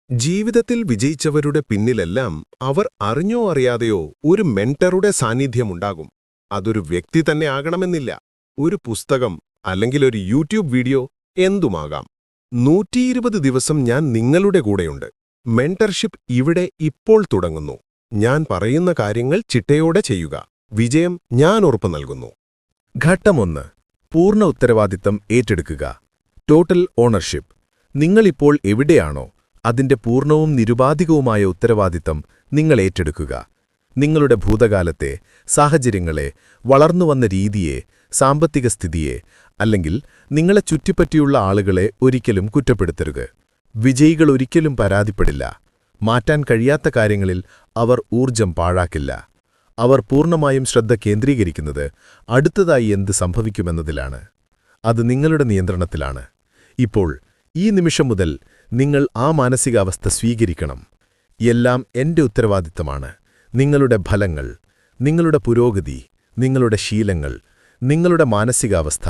ജീവിതത്തിൽ വിജയിച്ചവരുടെ പിന്നിലെല്ലാം അവർ അറിഞ്ഞോ അറിയാതെയോ ഒരു മെന്ററുടെ സാന്നിധ്യമുണ്ടാകും. അതൊരു വ്യക്തി തന്നെ ആകണമെന്നില്ല. ഒരു പുസ്തകം അല്ലെങ്കിൽ ഒരു യൂട്യൂബ് വീഡിയോ എന്തുമാകാം. 120 ദിവസം ഞാൻ നിങ്ങളുടെ കൂടെയുണ്ട്. മെന്റർഷിപ്പ് ഇവിടെ ഇപ്പോൾ തുടങ്ങുന്നു. ഞാൻ പറയുന്ന കാര്യങ്ങൾ ചിട്ടയോടെ ചെയ്യുക. വിജയം ഞാൻ ഉറപ്പു നൽകുന്നു. ഘട്ടം 1. പൂർണ്ണ ഉത്തരവാദിത്തം ഏറ്റെടുക്കുക. Total ownership. നിങ്ങളിപ്പോൾ എവിടെയാണോ അതിന്റെ പൂർണ്ണവും നിരുപാധികവുമായ ഉത്തരവാദിത്തം നിങ്ങൾ ഏറ്റെടുക്കുക. നിങ്ങളുടെ ഭൂതകാലത്തെ, സാഹചര്യങ്ങളെ, വളർന്നുവന്ന രീതിയെ, സാമ്പത്തിക സ്ഥിതിയെ, അല്ലെങ്കിൽ നിങ്ങളെ ചുറ്റിപ്പറ്റിയുള്ള ആളുകളെ ഒരിക്കലും കുറ്റപ്പെടുത്തരുത്. വിജയികൾ ഒരിക്കലും പരാതിപ്പെടില്ല. മാറ്റാൻ കഴിയാത്ത കാര്യങ്ങളിൽ അവർ ഊർജം പാഴാക്കില്ല. അവർ പൂർണ്ണമായും ശ്രദ്ധ കേന്ദ്രീകരിക്കുന്നത് അടുത്തതായി എന്ത് സംഭവിക്കുമെന്നതിലാണ്. അത് നിങ്ങളുടെ നിയന്ത്രണത്തിലാണ്. ഇപ്പോൾ ഈ നിമിഷം മുതൽ നിങ്ങൾ ആ മാനസികാവസ്ഥ സ്വീകരിക്കണം. എല്ലാം എന്റെ ഉത്തരവാദിത്തമാണ്. നിങ്ങളുടെ ഫലങ്ങൾ, നിങ്ങളുടെ പുരോഗതി, നിങ്ങളുടെ ശീലങ്ങൾ, നിങ്ങളുടെ മാനസികാവസ്ഥ,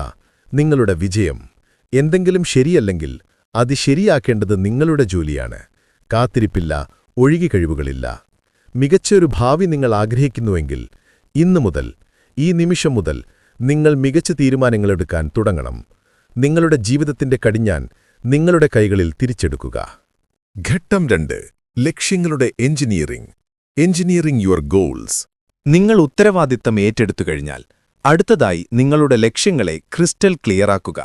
നിങ്ങളുടെ വിജയം. എന്തെങ്കിലും ശരിയല്ലെങ്കിൽ അത് ശരിയാക്കേണ്ടത് നിങ്ങളുടെ ജോലിയാണ്. കാത്തിരിപ്പില്ല, ഒഴുകിക്കഴിവുകളില്ല. മികച്ചൊരു ഭാവി നിങ്ങൾ ആഗ്രഹിക്കുന്നുവെങ്കിൽ ഇന്നു മുതൽ, ഈ നിമിഷം മുതൽ നിങ്ങൾ മികച്ച തീരുമാനങ്ങളെടുക്കാൻ തുടങ്ങണം. നിങ്ങളുടെ ജീവിതത്തിന്റെ കടിഞ്ഞാൻ നിങ്ങളുടെ കൈകളിൽ തിരിച്ചെടുക്കുക. ഘട്ടം 2. ലക്ഷ്യങ്ങളുടെ എഞ്ചിനീയറിംഗ്. Engineering your goals. നിങ്ങൾ ഉത്തരവാദിത്തം ഏറ്റെടുത്തു കഴിഞ്ഞാൽ അടുത്തതായി നിങ്ങളുടെ ലക്ഷ്യങ്ങളെ ക്രിസ്റ്റൽ ക്ലിയറാക്കുക.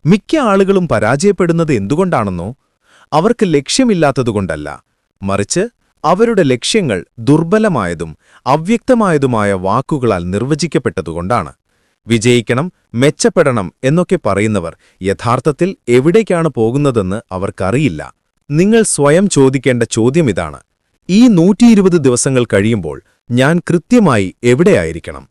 മിക്ക ആളുകളും പരാജയപ്പെടുന്നത് എന്തുകൊണ്ടാണെന്നോ? അവർക്ക് ലക്ഷ്യമില്ലാത്തതുകൊണ്ടല്ല, മറിച്ച് അവരുടെ ലക്ഷ്യങ്ങൾ ദുർബലമായതും അവ്യക്തമായതുമായ വാക്കുകളാൽ നിർവചിക്കപ്പെട്ടതുകൊണ്ടാണ്. വിജയിക്കണം, മെച്ചപ്പെടണം എന്നൊക്കെ പറയുന്നവർ യഥാർത്ഥത്തിൽ എവിടേക്കാണ് പോകുന്നതെന്ന് അവർക്കറിയില്ല. നിങ്ങൾ സ്വയം ചോദിക്കേണ്ട ചോദ്യമിതാണ്: ഈ 120 ദിവസങ്ങൾ കഴിയുമ്പോൾ ഞാൻ കൃത്യമായി എവിടെയായിരിക്കണം?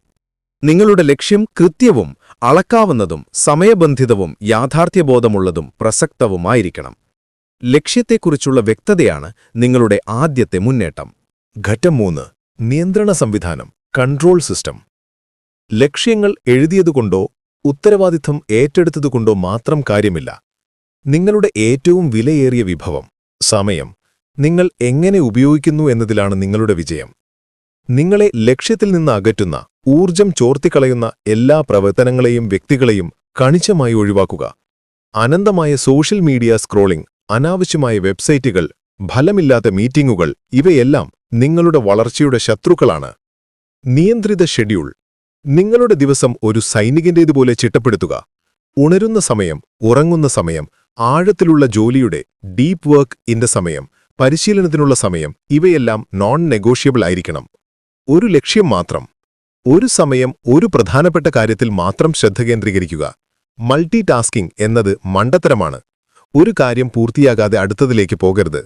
നിങ്ങളുടെ ലക്ഷ്യം കൃത്യവും അളക്കാവുന്നതും സമയബന്ധിതവും യാഥാർത്ഥ്യബോധമുള്ളതും പ്രസക്തവുമായിരിക്കണം. ലക്ഷ്യത്തെക്കുറിച്ചുള്ള വ്യക്തതയാണ് നിങ്ങളുടെ ആദ്യത്തെ മുന്നേറ്റം. ഘട്ടം 3. നിയന്ത്രണ സംവിധാനം, കൺട്രോൾ സിസ്റ്റം. ലക്ഷ്യങ്ങൾ എഴുതിയതുകൊണ്ടോ ഉത്തരവാദിത്തം ഏറ്റെടുത്തതുകൊണ്ടോ മാത്രം കാര്യമില്ല. നിങ്ങളുടെ ഏറ്റവും വിലയേറിയ വിഭവം, സമയം, നിങ്ങൾ എങ്ങനെ ഉപയോഗിക്കുന്നു എന്നതിലാണ് നിങ്ങളുടെ വിജയം. നിങ്ങളെ ലക്ഷ്യത്തിൽ നിന്ന് അകറ്റുന്ന, ഊർജം ചോർത്തിക്കളയുന്ന എല്ലാ പ്രവർത്തനങ്ങളെയും വ്യക്തികളെയും കണിശമായി ഒഴിവാക്കുക. അനന്തമായ സോഷ്യൽ മീഡിയ സ്ക്രോളിംഗ്, അനാവശ്യമായ വെബ്സൈറ്റുകൾ, ഫലമില്ലാത്ത മീറ്റിംഗുകൾ, ഇവയെല്ലാം നിങ്ങളുടെ വളർച്ചയുടെ ശത്രുക്കളാണ്. നിയന്ത്രിത ഷെഡ്യൂൾ. നിങ്ങളുടെ ദിവസം ഒരു സൈനികന്റേതുപോലെ ചിട്ടപ്പെടുത്തുക. ഉണരുന്ന സമയം, ഉറങ്ങുന്ന സമയം, ആഴത്തിലുള്ള ജോലിയുടെ ഡീപ്പ് വർക്ക് ഇന്റെ സമയം, പരിശീലനത്തിനുള്ള സമയം, ഇവയെല്ലാം നോൺ നെഗോഷ്യബിൾ ആയിരിക്കണം. ഒരു ലക്ഷ്യം മാത്രം, ഒരു സമയം, ഒരു പ്രധാനപ്പെട്ട കാര്യത്തിൽ മാത്രം ശ്രദ്ധ കേന്ദ്രീകരിക്കുക. മൾട്ടി ടാസ്കിംഗ് എന്നത് മണ്ടത്തരമാണ്. ഒരു കാര്യം പൂർത്തിയാകാതെ അടുത്തതിലേക്ക് പോകരുത്.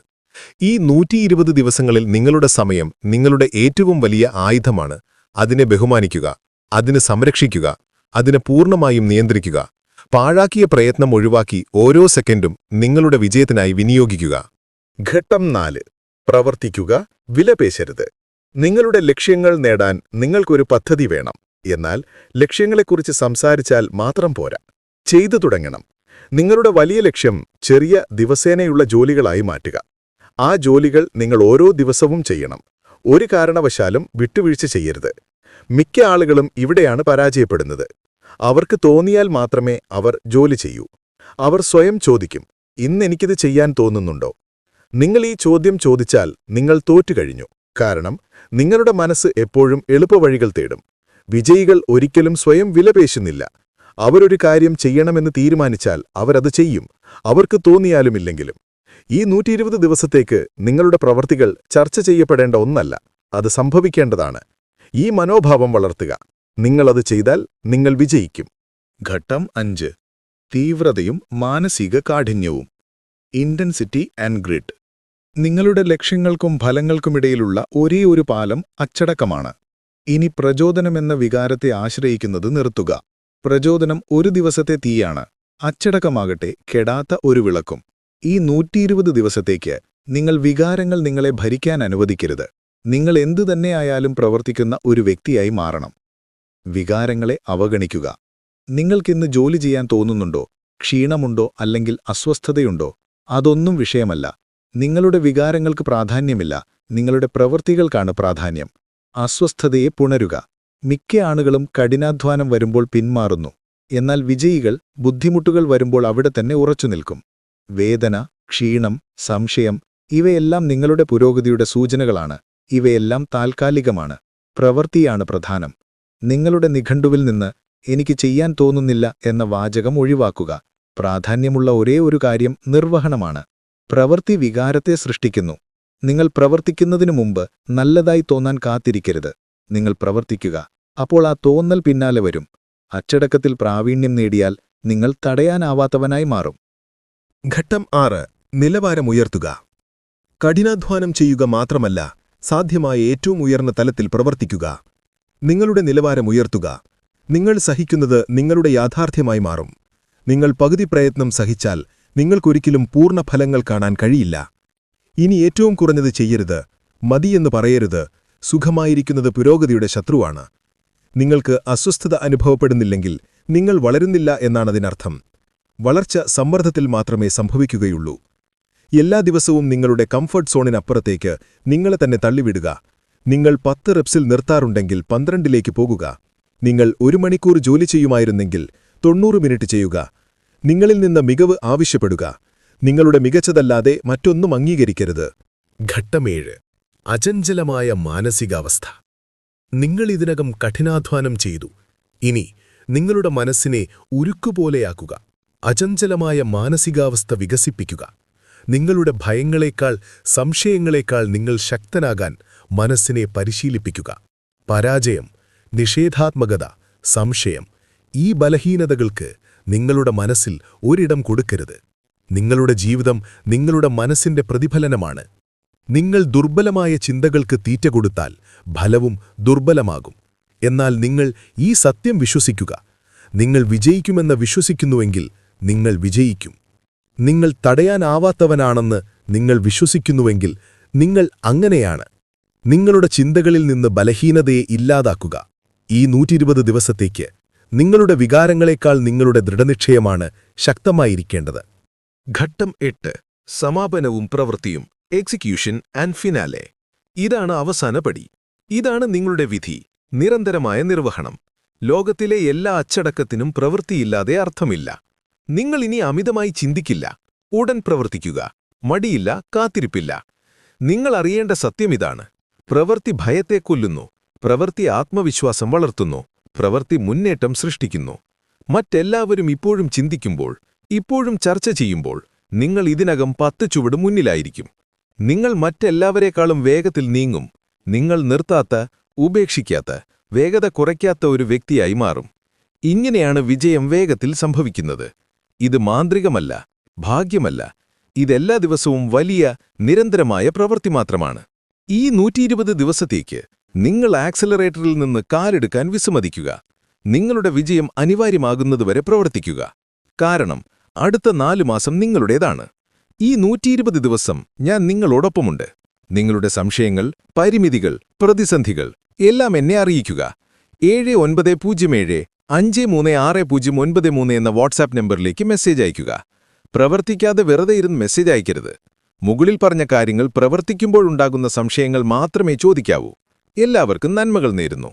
ഈ 120 ദിവസങ്ങളിൽ നിങ്ങളുടെ സമയം നിങ്ങളുടെ ഏറ്റവും വലിയ ആയുധമാണ്. അതിനെ ബഹുമാനിക്കുക, അതിനെ സംരക്ഷിക്കുക, അതിനെ പൂർണ്ണമായും നിയന്ത്രിക്കുക. പാഴാക്കിയ പ്രയത്നം ഒഴിവാക്കി ഓരോ സെക്കൻഡും നിങ്ങളുടെ വിജയത്തിനായി വിനിയോഗിക്കുക. ഘട്ടം 4. പ്രവർത്തിക്കുക, വിലപേശരുത്. നിങ്ങളുടെ ലക്ഷ്യങ്ങൾ നേടാൻ നിങ്ങൾക്കൊരു പദ്ധതി വേണം. എന്നാൽ ലക്ഷ്യങ്ങളെക്കുറിച്ച് സംസാരിച്ചാൽ മാത്രം പോരാ, ചെയ്തു തുടങ്ങണം. നിങ്ങളുടെ വലിയ ലക്ഷ്യം ചെറിയ ദിവസേനയുള്ള ജോലികളായി മാറ്റുക. ആ ജോലികൾ നിങ്ങൾ ഓരോ ദിവസവും ചെയ്യണം. ഒരു കാരണവശാലും വിട്ടുവീഴ്ച ചെയ്യരുത്. മിക്ക ആളുകളും ഇവിടെയാണ് പരാജയപ്പെടുന്നത്. അവർക്ക് തോന്നിയാൽ മാത്രമേ അവർ ജോലി ചെയ്യൂ. അവർ സ്വയം ചോദിക്കും, ഇന്നെനിക്കിത് ചെയ്യാൻ തോന്നുന്നുണ്ടോ? നിങ്ങൾ ഈ ചോദ്യം ചോദിച്ചാൽ നിങ്ങൾ തോറ്റുകഴിഞ്ഞു. കാരണം നിങ്ങളുടെ മനസ്സ് എപ്പോഴും എളുപ്പവഴികൾ തേടും. വിജയികൾ ഒരിക്കലും സ്വയം വിലപേശുന്നില്ല. അവരൊരു കാര്യം ചെയ്യണമെന്ന് തീരുമാനിച്ചാൽ അവരത് ചെയ്യും, അവർക്ക് തോന്നിയാലുമില്ലെങ്കിലും. ഈ 120 ദിവസത്തേക്ക് നിങ്ങളുടെ പ്രവർത്തികൾ ചർച്ച ചെയ്യപ്പെടേണ്ട ഒന്നല്ല, അത് സംഭവിക്കേണ്ടതാണ്. ഈ മനോഭാവം വളർത്തുക. നിങ്ങളത് ചെയ്താൽ നിങ്ങൾ വിജയിക്കും. ഘട്ടം 5. തീവ്രതയും മാനസിക കാഠിന്യവും. Intensity and grid. നിങ്ങളുടെ ലക്ഷ്യങ്ങൾക്കും ഫലങ്ങൾക്കുമിടയിലുള്ള ഒരേ ഒരു പാലം അച്ചടക്കമാണ്. ഇനി പ്രചോദനമെന്ന വികാരത്തെ ആശ്രയിക്കുന്നത് നിർത്തുക. പ്രചോദനം ഒരു ദിവസത്തെ തീയാണ്, അച്ചടക്കമാകട്ടെ കെടാത്ത ഒരു വിളക്കും. ഈ 120 ദിവസത്തേക്ക് നിങ്ങൾ വികാരങ്ങൾ നിങ്ങളെ ഭരിക്കാൻ അനുവദിക്കരുത്. നിങ്ങൾ എന്തുതന്നെയായാലും പ്രവർത്തിക്കുന്ന ഒരു വ്യക്തിയായി മാറണം. വികാരങ്ങളെ അവഗണിക്കുക. നിങ്ങൾക്കിന്ന് ജോലി ചെയ്യാൻ തോന്നുന്നുണ്ടോ? ക്ഷീണമുണ്ടോ? അല്ലെങ്കിൽ അസ്വസ്ഥതയുണ്ടോ? അതൊന്നും വിഷയമല്ല. നിങ്ങളുടെ വികാരങ്ങൾക്ക് പ്രാധാന്യമില്ല, നിങ്ങളുടെ പ്രവൃത്തികൾക്കാണ് പ്രാധാന്യം. അസ്വസ്ഥതയെ പുണരുക. മിക്ക ആളുകളും കഠിനാധ്വാനം വരുമ്പോൾ പിന്മാറുന്നു. എന്നാൽ വിജയികൾ ബുദ്ധിമുട്ടുകൾ വരുമ്പോൾ അവിടെ തന്നെ ഉറച്ചുനിൽക്കും. വേദന, ക്ഷീണം, സംശയം ഇവയെല്ലാം നിങ്ങളുടെ പുരോഗതിയുടെ സൂചനകളാണ്. ഇവയെല്ലാം താൽക്കാലികമാണ്. പ്രവൃത്തിയാണ് പ്രധാനം. നിങ്ങളുടെ നിഘണ്ടുവിൽ നിന്ന് എനിക്ക് ചെയ്യാൻ തോന്നുന്നില്ല എന്ന വാചകം ഒഴിവാക്കുക. പ്രാധാന്യമുള്ള ഒരേ ഒരു കാര്യം നിർവഹണമാണ്. പ്രവൃത്തി വികാരത്തെ സൃഷ്ടിക്കുന്നു. നിങ്ങൾ പ്രവർത്തിക്കുന്നതിനു മുമ്പ് നല്ലതായി തോന്നാൻ കാത്തിരിക്കരുത്. നിങ്ങൾ പ്രവർത്തിക്കുക. അപ്പോൾ ആ തോന്നൽ പിന്നാലെ വരും. അച്ചടക്കത്തിൽ പ്രാവീണ്യം നേടിയാൽ നിങ്ങൾ തടയാനാവാത്തവനായി മാറും. ഘട്ടം 6. നിലവാരമുയർത്തുക. കഠിനാധ്വാനം ചെയ്യുക മാത്രമല്ല, സാധ്യമായ ഏറ്റവും ഉയർന്ന തലത്തിൽ പ്രവർത്തിക്കുക. നിങ്ങളുടെ നിലവാരമുയർത്തുക. നിങ്ങൾ സഹിക്കുന്നത് നിങ്ങളുടെ യാഥാർത്ഥ്യമായി മാറും. നിങ്ങൾ പകുതി പ്രയത്നം സഹിച്ചാൽ നിങ്ങൾക്കൊരിക്കലും പൂർണ്ണ ഫലങ്ങൾ കാണാൻ കഴിയില്ല. ഇനി ഏറ്റവും കുറഞ്ഞത് ചെയ്യരുത്, മതിയെന്ന് പറയരുത്. സുഖമായിരിക്കുന്നത് പുരോഗതിയുടെ ശത്രുവാണ്. നിങ്ങൾക്ക് അസ്വസ്ഥത അനുഭവപ്പെടുന്നില്ലെങ്കിൽ നിങ്ങൾ വളരുന്നില്ല എന്നാണതിനർത്ഥം. വളർച്ച സമ്മർദ്ദത്തിൽ മാത്രമേ സംഭവിക്കുകയുള്ളൂ. എല്ലാ ദിവസവും നിങ്ങളുടെ കംഫർട്ട് സോണിനപ്പുറത്തേക്ക് നിങ്ങളെ തന്നെ തള്ളിവിടുക. നിങ്ങൾ 10 റെപ്സിൽ നിർത്താറുണ്ടെങ്കിൽ 12ലേക്ക് പോകുക. നിങ്ങൾ 1 മണിക്കൂർ ജോലി ചെയ്യുമായിരുന്നെങ്കിൽ 90 മിനിറ്റ് ചെയ്യുക. നിങ്ങളിൽ നിന്ന് മികവ് ആവശ്യപ്പെടുക. നിങ്ങളുടെ മികച്ചതല്ലാതെ മറ്റൊന്നും അംഗീകരിക്കരുത്. ഘട്ടം 7. അചഞ്ചലമായ മാനസികാവസ്ഥ. നിങ്ങൾ ഇതിനകം കഠിനാധ്വാനം ചെയ്തു. ഇനി നിങ്ങളുടെ മനസ്സിനെ ഉരുക്കുപോലെയാക്കുക. അചഞ്ചലമായ മാനസികാവസ്ഥ വികസിപ്പിക്കുക. നിങ്ങളുടെ ഭയങ്ങളേക്കാൾ, സംശയങ്ങളേക്കാൾ നിങ്ങൾ ശക്തനാകാൻ മനസ്സിനെ പരിശീലിപ്പിക്കുക. പരാജയം, നിഷേധാത്മകത, സംശയം ഈ ബലഹീനതകൾക്ക് നിങ്ങളുടെ മനസ്സിൽ ഒരിടം കൊടുക്കരുത്. നിങ്ങളുടെ ജീവിതം നിങ്ങളുടെ മനസ്സിന്റെ പ്രതിഫലനമാണ്. നിങ്ങൾ ദുർബലമായ ചിന്തകൾക്ക് തീറ്റ കൊടുത്താൽ ഫലവും ദുർബലമാകും. എന്നാൽ നിങ്ങൾ ഈ സത്യം വിശ്വസിക്കുക. നിങ്ങൾ വിജയിക്കുമെന്ന് വിശ്വസിക്കുന്നുവെങ്കിൽ നിങ്ങൾ വിജയിക്കും. നിങ്ങൾ തടയാനാവാത്തവനാണെന്ന് നിങ്ങൾ വിശ്വസിക്കുന്നുവെങ്കിൽ നിങ്ങൾ അങ്ങനെയാണ്. നിങ്ങളുടെ ചിന്തകളിൽ നിന്ന് ബലഹീനതയെ ഇല്ലാതാക്കുക. ഈ 120 ദിവസത്തേക്ക് നിങ്ങളുടെ വികാരങ്ങളെക്കാൾ നിങ്ങളുടെ ദൃഢനിശ്ചയമാണ് ശക്തമായിരിക്കേണ്ടത്. ഘട്ടം 8. സമാപനവും പ്രവൃത്തിയും. Execution and finale. ഇതാണ് അവസാന പടി. ഇതാണ് നിങ്ങളുടെ വിധി. നിരന്തരമായ നിർവഹണം. ലോകത്തിലെ എല്ലാ അച്ചടക്കത്തിനും പ്രവൃത്തിയില്ലാതെ അർത്ഥമില്ല. നിങ്ങൾ ഇനി അമിതമായി ചിന്തിക്കില്ല. ഉടൻ പ്രവർത്തിക്കുക. മടിയില്ല, കാത്തിരിപ്പില്ല. നിങ്ങൾ അറിയേണ്ട സത്യമിതാണ്. പ്രവൃത്തി ഭയത്തെ കൊല്ലുന്നു. പ്രവൃത്തി ആത്മവിശ്വാസം വളർത്തുന്നു. പ്രവൃത്തി മുന്നേറ്റം സൃഷ്ടിക്കുന്നു. മറ്റെല്ലാവരും ഇപ്പോഴും ചിന്തിക്കുമ്പോൾ, ഇപ്പോഴും ചർച്ച ചെയ്യുമ്പോൾ നിങ്ങൾ ഇതിനകം 10 ചുവട് മുന്നിലായിരിക്കും. നിങ്ങൾ മറ്റെല്ലാവരെക്കാളും വേഗത്തിൽ നീങ്ങും. നിങ്ങൾ നിർത്താത്ത, ഉപേക്ഷിക്കാത്ത, വേഗത കുറയ്ക്കാത്ത ഒരു വ്യക്തിയായി മാറും. ഇങ്ങനെയാണ് വിജയം വേഗത്തിൽ സംഭവിക്കുന്നത്. ഇത് മാന്ത്രികമല്ല, ഭാഗ്യമല്ല. ഇതെല്ലാ ദിവസവും വലിയ, നിരന്തരമായ പ്രവൃത്തി മാത്രമാണ്. ഈ 120 ദിവസത്തേക്ക് നിങ്ങൾ ആക്സലറേറ്ററിൽ നിന്ന് കാലെടുക്കാൻ വിസമ്മതിക്കുക. നിങ്ങളുടെ വിജയം അനിവാര്യമാകുന്നതുവരെ പ്രവർത്തിക്കുക. കാരണം അടുത്ത 4 മാസം നിങ്ങളുടേതാണ്. ഈ 120 ദിവസം ഞാൻ നിങ്ങളോടൊപ്പമുണ്ട്. നിങ്ങളുടെ സംശയങ്ങൾ, പരിമിതികൾ, പ്രതിസന്ധികൾ എല്ലാം എന്നെ അറിയിക്കുക. 7907536093 എന്ന വാട്സാപ്പ് നമ്പറിലേക്ക് മെസ്സേജ് അയയ്ക്കുക. പ്രവർത്തിക്കാതെ വെറുതെ ഇരുന്ന് മെസ്സേജ് അയക്കരുത്. മുകളിൽ പറഞ്ഞ കാര്യങ്ങൾ പ്രവർത്തിക്കുമ്പോഴുണ്ടാകുന്ന സംശയങ്ങൾ മാത്രമേ ചോദിക്കാവൂ. എല്ലാവർക്കും നന്മകൾ നേരുന്നു.